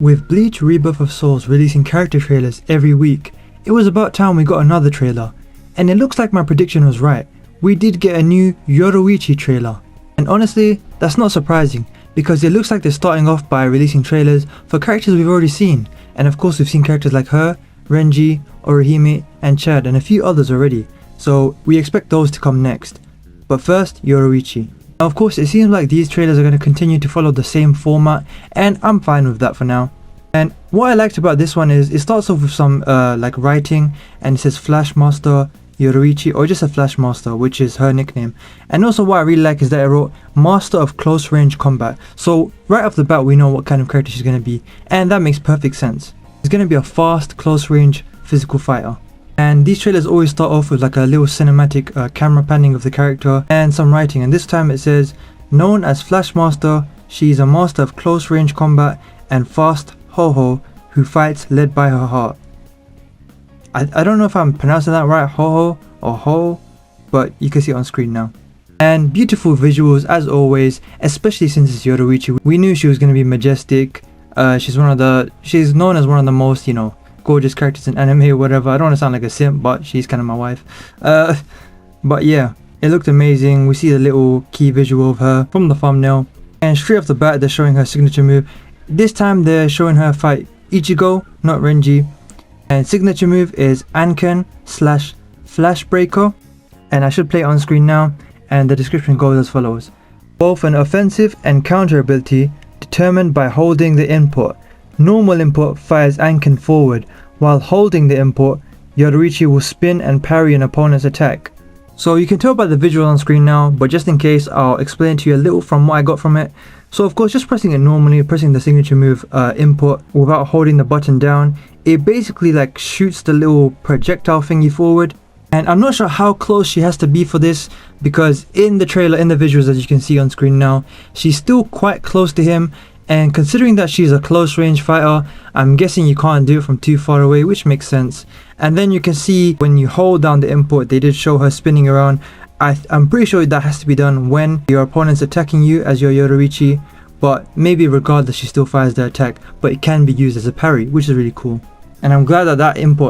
With Bleach Rebirth of Souls releasing character trailers every week, it was about time we got another trailer. And it looks like my prediction was right. We did get a new Yoruichi trailer. And honestly, that's not surprising, because it looks like they're starting off by releasing trailers for characters we've already seen. And of course we've seen characters like her, Renji, Orihime, and Chad, and a few others already. So we expect those to come next. But first, Yoruichi. Now of course it seems like these trailers are going to continue to follow the same format, and I'm fine with that for now. And what I liked about this one is it starts off with some like writing, and it says Flash Master Yoruichi, or just a Flash Master, which is her nickname. And also what I really like is that I wrote Master of Close Range Combat. So right off the bat we know what kind of character she's going to be, and that makes perfect sense. She's going to be a fast, close range physical fighter. And these trailers always start off with like a little cinematic camera panning of the character and some writing, and this time it says, known as Flash Master, she is a master of close range combat and fast ho-ho who fights led by her heart. I don't know if I'm pronouncing that right, ho-ho or ho, but you can see it on screen now. And beautiful visuals as always, especially since it's Yoruichi. We knew she was going to be majestic. She's known as one of the most, gorgeous characters in anime or whatever. I don't want to sound like a simp, but she's kind of my wife. But yeah, it looked amazing. We see the little key visual of her from the thumbnail, and straight off the bat they're showing her signature move. This time they're showing her fight Ichigo, not Renji, and signature move is Anken / Flash Breaker, and I should play it on screen now, and the description goes as follows. Both an offensive and counter ability determined by holding the input. Normal input fires Anken forward, while holding the input, Yoruichi will spin and parry an opponent's attack. So you can tell by the visual on screen now, but just in case I'll explain to you a little from what I got from it. So of course just pressing it normally, pressing the signature move input without holding the button down, it basically like shoots the little projectile thingy forward. And I'm not sure how close she has to be for this, because in the trailer, in the visuals as you can see on screen now, she's still quite close to him. And considering that she's a close range fighter, I'm guessing you can't do it from too far away, which makes sense. And then you can see when you hold down the input, they did show her spinning around. I'm pretty sure that has to be done when your opponent's attacking you as your Yoruichi, but maybe regardless she still fires the attack, but it can be used as a parry, which is really cool. And I'm glad that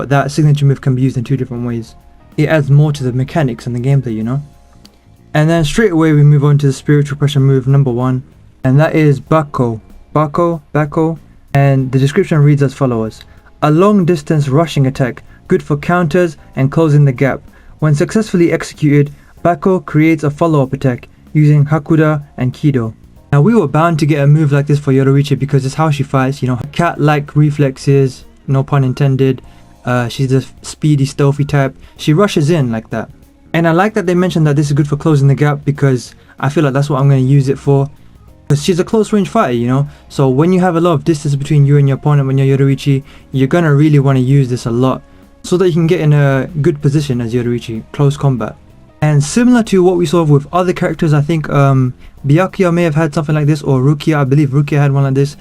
that signature move can be used in two different ways. It adds more to the mechanics and the gameplay, And then straight away we move on to the spiritual pressure move number 1, and that is Bako, and the description reads as follows. A long distance rushing attack, good for counters and closing the gap. When successfully executed, Bako creates a follow-up attack using Hakuda and Kido. Now we were bound to get a move like this for Yoruichi because it's how she fights, cat-like reflexes, no pun intended. She's a speedy, stealthy type. She rushes in like that. And I like that they mentioned that this is good for closing the gap, because I feel like that's what I'm going to use it for. Because she's a close range fighter, So when you have a lot of distance between you and your opponent when you're Yoruichi, you're going to really want to use this a lot, so that you can get in a good position as Yoruichi, close combat. And similar to what we saw with other characters, I think Byakuya may have had something like this, or Rukia, I believe Rukia had one like this.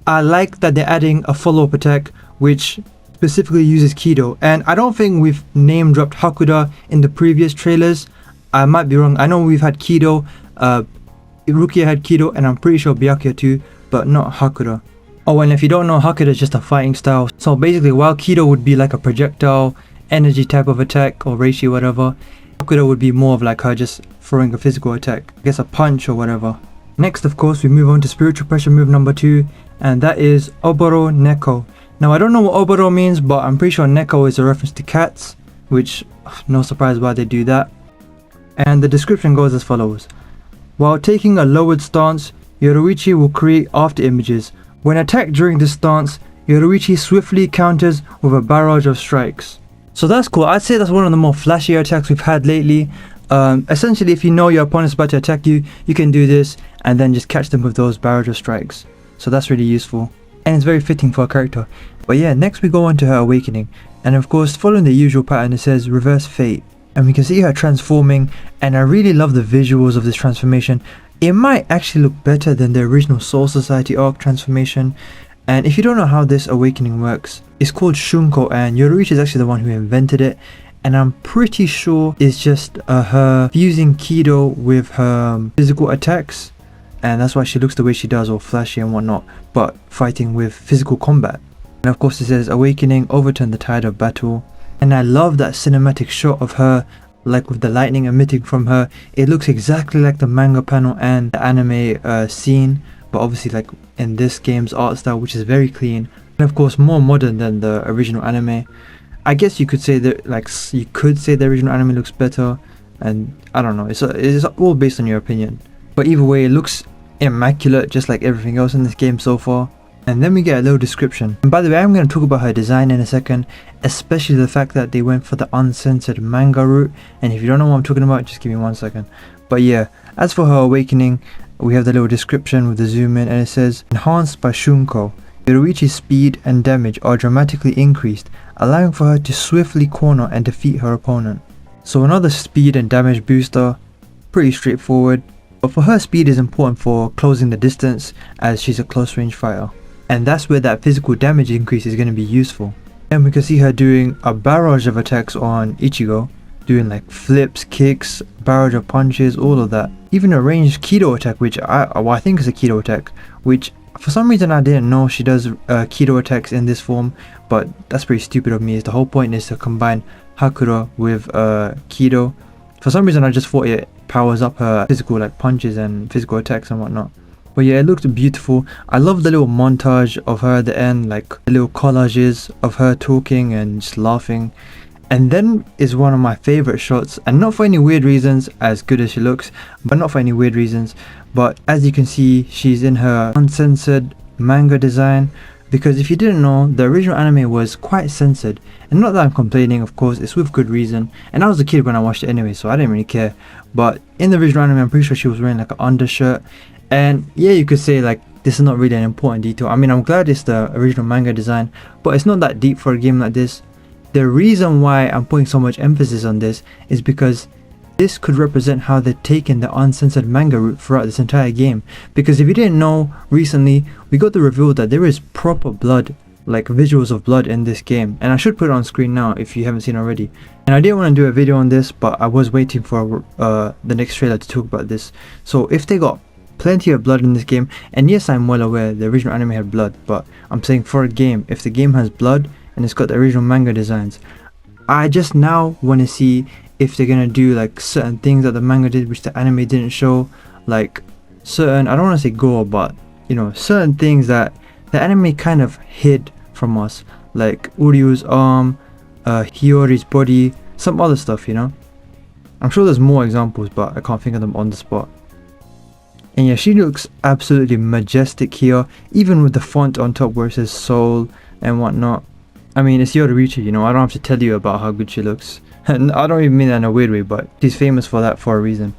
I like that they're adding a follow-up attack which specifically uses Kido, and I don't think we've name dropped Hakuda in the previous trailers. I might be wrong. I know we've had Kido, Rukia had Kido, and I'm pretty sure Byakuya too, but not Hakuda. Oh, and if you don't know, Hakuda is just a fighting style. So basically, while Kido would be like a projectile, energy type of attack, or ratio, whatever, Hakuda would be more of like her just throwing a physical attack, I guess a punch or whatever. Next, of course, we move on to spiritual pressure move number 2, and that is Oboro Neko. Now I don't know what Oboro means, but I'm pretty sure Neko is a reference to cats, which no surprise why they do that. And the description goes as follows. While taking a lowered stance, Yoruichi will create after images. When attacked during this stance, Yoruichi swiftly counters with a barrage of strikes. So that's cool. I'd say that's one of the more flashier attacks we've had lately. Essentially, if you know your opponent's about to attack you, you can do this and then just catch them with those barrage of strikes. So that's really useful, and it's very fitting for a character. But yeah, next we go on to her awakening, and of course following the usual pattern, it says reverse fate, and we can see her transforming, and I really love the visuals of this transformation. It might actually look better than the original Soul Society arc transformation. And if you don't know how this awakening works, it's called Shunko, and Yoruichi is actually the one who invented it, and I'm pretty sure it's just her fusing Kido with her physical attacks. and that's why she looks the way she does, all flashy and whatnot, but fighting with physical combat. And of course it says awakening, overturn the tide of battle. And I love that cinematic shot of her, like with the lightning emitting from her. It looks exactly like the manga panel and the anime scene, but obviously like in this game's art style, which is very clean and of course more modern than the original anime. I guess you could say that, like, you could say the original anime looks better, and I don't know, it's all based on your opinion, but either way it looks immaculate just like everything else in this game so far. And then we get a little description, and by the way, I'm going to talk about her design in a second, especially the fact that they went for the uncensored manga route. And if you don't know what I'm talking about, just give me 1 second. But yeah, as for her awakening, we have the little description with the zoom in, and it says enhanced by Shunko. Yoruichi's speed and damage are dramatically increased, allowing for her to swiftly corner and defeat her opponent. So another speed and damage booster, pretty straightforward, but for her speed is important for closing the distance as she's a close range fighter. And that's where that physical damage increase is going to be useful. And we can see her doing a barrage of attacks on Ichigo, doing like flips, kicks, barrage of punches, all of that. Even a ranged Kido attack, which I think is a Kido attack, which for some reason I didn't know she does Kido attacks in this form, but that's pretty stupid of me. The whole point is to combine Hakura with Kido. For some reason I just thought it powers up her physical like punches and physical attacks and whatnot. But yeah, it looked beautiful. I love the little montage of her at the end, like the little collages of her talking and just laughing. And then is one of my favorite shots, and not for any weird reasons, as good as she looks, but not for any weird reasons. But as you can see, she's in her uncensored manga design, because if you didn't know, the original anime was quite censored. And not that I'm complaining, of course, it's with good reason. And I was a kid when I watched it anyway, so I didn't really care. But in the original anime, I'm pretty sure she was wearing like an undershirt. And yeah, you could say like this is not really an important detail. I mean, I'm glad it's the original manga design, but it's not that deep for a game like this. The reason why I'm putting so much emphasis on this is because this could represent how they've taken the uncensored manga route throughout this entire game. Because if you didn't know, recently we got the reveal that there is proper blood, like visuals of blood in this game, and I should put it on screen now if you haven't seen already. And I didn't want to do a video on this, but I was waiting for the next trailer to talk about this. So if they got plenty of blood in this game, and yes, I'm well aware the original anime had blood, but I'm saying for a game, if the game has blood and it's got the original manga designs, I just now want to see if they're gonna do like certain things that the manga did which the anime didn't show, like certain, I don't want to say gore, but you know, certain things that the anime kind of hid from us, like Uryu's arm, Hiyori's body, some other stuff, you know. I'm sure there's more examples, but I can't think of them on the spot. And yeah, she looks absolutely majestic here, even with the font on top where it says soul and whatnot. I mean, it's Yoruichi, you know, I don't have to tell you about how good she looks. And I don't even mean that in a weird way, but she's famous for that for a reason.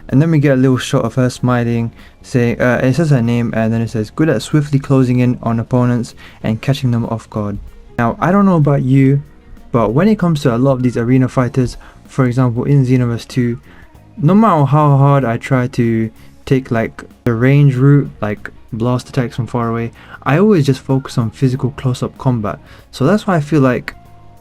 And then we get a little shot of her smiling, saying, it says her name, and then it says, good at swiftly closing in on opponents and catching them off guard. Now, I don't know about you, but when it comes to a lot of these arena fighters, for example in Xenoverse 2, no matter how hard I try to take like the range route, like blast attacks from far away, I always just focus on physical close-up combat. So that's why I feel like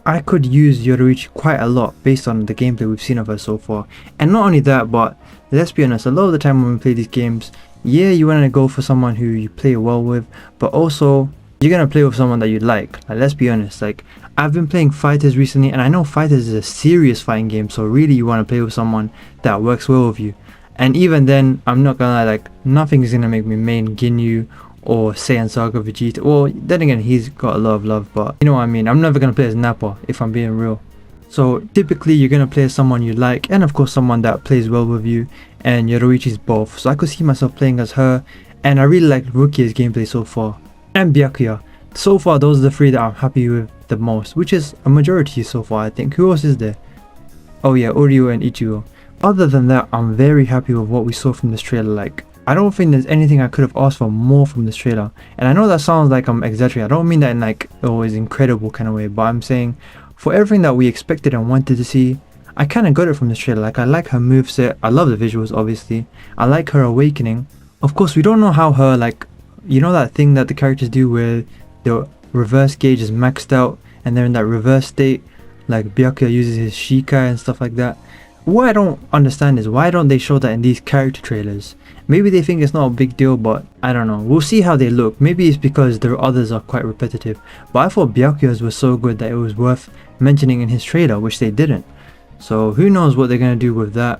I could use Yoruichi quite a lot based on the gameplay we've seen of her so far. And not only that, but let's be honest, a lot of the time when we play these games, yeah, you want to go for someone who you play well with, but also you're going to play with someone that you like. Let's be honest, like I've been playing fighterz recently, and I know fighterz is a serious fighting game, so really you want to play with someone that works well with you. And even then, I'm not gonna lie, like nothing is gonna make me main Ginyu or Saiyan Saga Vegeta. Well, then again, he's got a lot of love, but you know what I mean. I'm never gonna play as Nappa if I'm being real. So typically you're gonna play as someone you like, and of course someone that plays well with you, and Yoruichi's both. So I could see myself playing as her, and I really like Rukia's gameplay so far. And Byakuya. So far those are the three that I'm happy with the most, which is a majority so far, I think. Who else is there? Oh yeah, Uryu and Ichigo. Other than that, I'm very happy with what we saw from this trailer. Like, I don't think there's anything I could have asked for more from this trailer. And I know that sounds like I'm exaggerating. I don't mean that in like, oh, it's incredible kind of way, but I'm saying for everything that we expected and wanted to see, I kind of got it from this trailer. Like, I like her moveset, I love the visuals obviously, I like her awakening. Of course, we don't know how her, like, you know that thing that the characters do where the reverse gauge is maxed out and they're in that reverse state, like Byakuya uses his Shikai and stuff like that. What I don't understand is why don't they show that in these character trailers? Maybe they think it's not a big deal, but I don't know. We'll see how they look. Maybe it's because their others are quite repetitive. But I thought Byakuya's was so good that it was worth mentioning in his trailer, which they didn't. So who knows what they're going to do with that.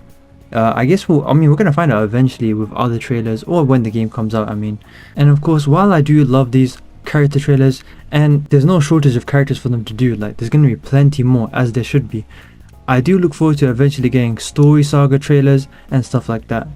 I guess we're going to find out eventually with other trailers, or when the game comes out, And of course, while I do love these character trailers, and there's no shortage of characters for them to do, like there's going to be plenty more, as there should be, I do look forward to eventually getting story saga trailers and stuff like that.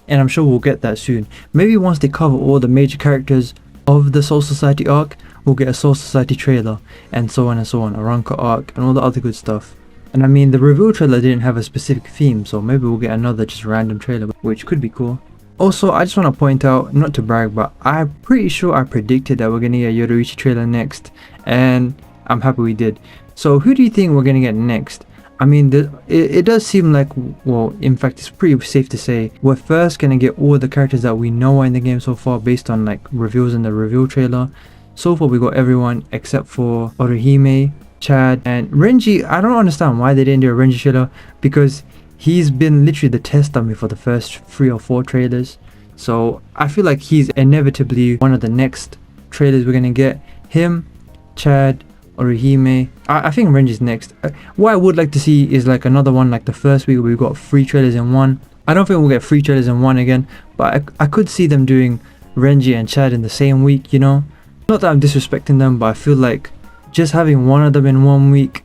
And I'm sure we'll get that soon. Maybe once they cover all the major characters of the Soul Society arc, we'll get a Soul Society trailer, and so on, a Ranka arc, and all the other good stuff. And the reveal trailer didn't have a specific theme, so maybe we'll get another just random trailer, which could be cool. Also, I just want to point out, not to brag, but I'm pretty sure I predicted that we're going to get a Yoruichi trailer next, and I'm happy we did. So who do you think we're going to get next? It does seem like, well, in fact, it's pretty safe to say we're first going to get all the characters that we know are in the game so far based on like reveals in the reveal trailer. So far we got everyone except for Orihime, Chad, and Renji. I don't understand why they didn't do a Renji trailer, because he's been literally the test dummy for the first 3 or 4 trailers. So I feel like he's inevitably one of the next trailers we're going to get. Him, Chad, Orihime. I think Renji's next. What I would like to see is like another one like the first week where we got 3 trailers in one. I don't think we'll get 3 trailers in one again, but I could see them doing Renji and Chad in the same week, you know? Not that I'm disrespecting them, but I feel like just having one of them in 1 week,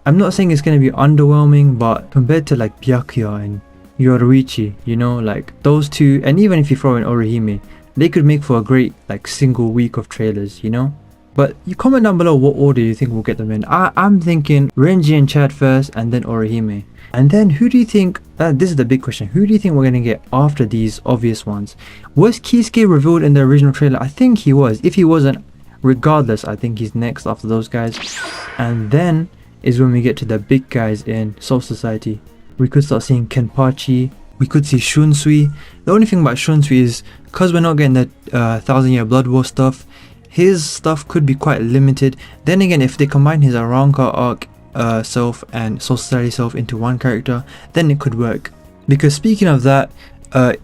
I'm not saying it's going to be underwhelming, but compared to like Byakuya and Yoruichi, you know, like those two, and even if you throw in Orihime, they could make for a great like single week of trailers, you know? But you comment down below what order you think we'll get them in. I'm thinking Renji and Chad first, and then Orihime. And then who do you think, this is the big question, who do you think we're going to get after these obvious ones? Was Kisuke revealed in the original trailer? I think he was. If he wasn't, regardless, I think he's next after those guys. And then is when we get to the big guys in Soul Society. We could start seeing Kenpachi, we could see Shunsui. The only thing about Shunsui is, because we're not getting the 1000 Year Blood War stuff, his stuff could be quite limited. Then again, if they combine his Aranka arc self and Soul Society self into one character, then it could work. Because speaking of that,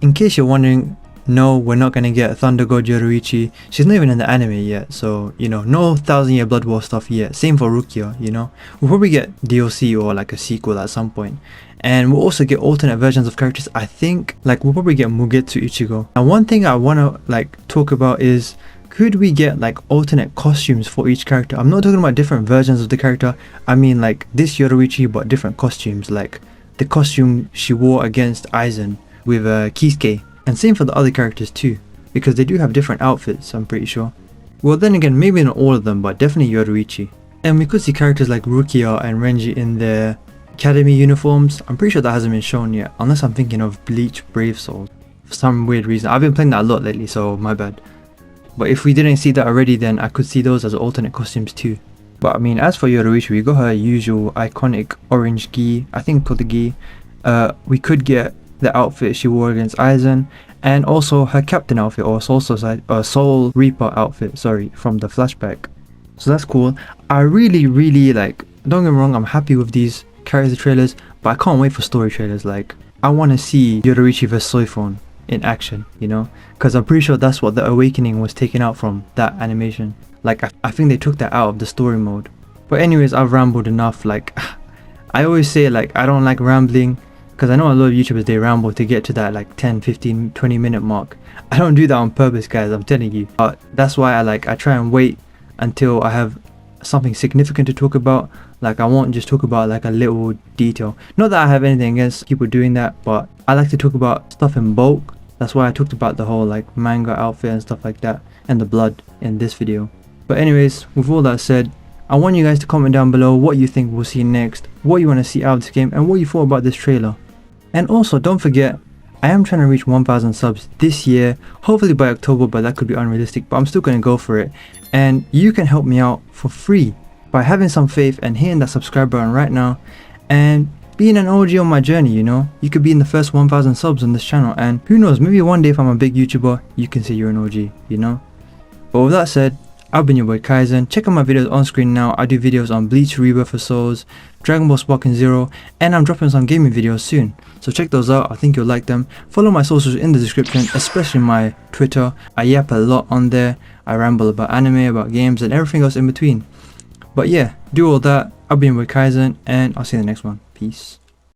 in case you're wondering, no, we're not gonna get Thunder God Yoruichi. She's not even in the anime yet, so you know, no 1000 Year Blood War stuff yet. Same for Rukia, you know. We'll probably get DLC or like a sequel at some point. And we'll also get alternate versions of characters. I think like we'll probably get Mugetsu Ichigo. And one thing I wanna like talk about is, could we get like alternate costumes for each character? I'm not talking about different versions of the character. I mean like this Yoruichi but different costumes, like the costume she wore against Aizen with Kisuke. And same for the other characters too, because they do have different outfits, I'm pretty sure. Well then again, maybe not all of them, but definitely Yoruichi. And we could see characters like Rukia and Renji in their academy uniforms. I'm pretty sure that hasn't been shown yet, unless I'm thinking of Bleach Brave Soul for some weird reason. I've been playing that a lot lately, so my bad. But if we didn't see that already, then I could see those as alternate costumes too. But as for Yoruichi, we got her usual iconic orange gi, I think called the gi. We could get the outfit she wore against Aizen, and also her captain outfit or Soul Reaper outfit, sorry, from the flashback. So that's cool. I really like, don't get me wrong, I'm happy with these character trailers, but I can't wait for story trailers. Like, I want to see Yoruichi vs Soifon in action, you know, because I'm pretty sure that's what the awakening was taken out from, that animation. Like I think they took that out of the story mode. But anyways, I've rambled enough. Like I always say, like I don't like rambling, because I know a lot of YouTubers, they ramble to get to that like 10, 15, 20 minute mark. I don't do that on purpose, guys, I'm telling you. That's why I try and wait until I have something significant to talk about. Like I won't just talk about like a little detail. Not that I have anything against people doing that, but I like to talk about stuff in bulk. That's why I talked about the whole like manga outfit and stuff like that, and the blood in this video. But anyways, with all that said, I want you guys to comment down below what you think we'll see next, what you want to see out of this game, and what you thought about this trailer. And also, don't forget, I am trying to reach 1000 subs this year, hopefully by October, but that could be unrealistic, but I'm still going to go for it. And you can help me out for free by having some faith and hitting that subscribe button right now, and being an OG on my journey, you know. You could be in the first 1000 subs on this channel, and who knows, maybe one day if I'm a big YouTuber, you can say you're an OG, you know. But with that said, I've been your boy Kaizen. Check out my videos on screen now. I do videos on Bleach, Rebirth for Souls, Dragon Ball Sparking Zero, and I'm dropping some gaming videos soon. So check those out, I think you'll like them. Follow my socials in the description, especially my Twitter. I yap a lot on there. I ramble about anime, about games, and everything else in between. But yeah, do all that. I've been with Kaizen, and I'll see you in the next one. Peace.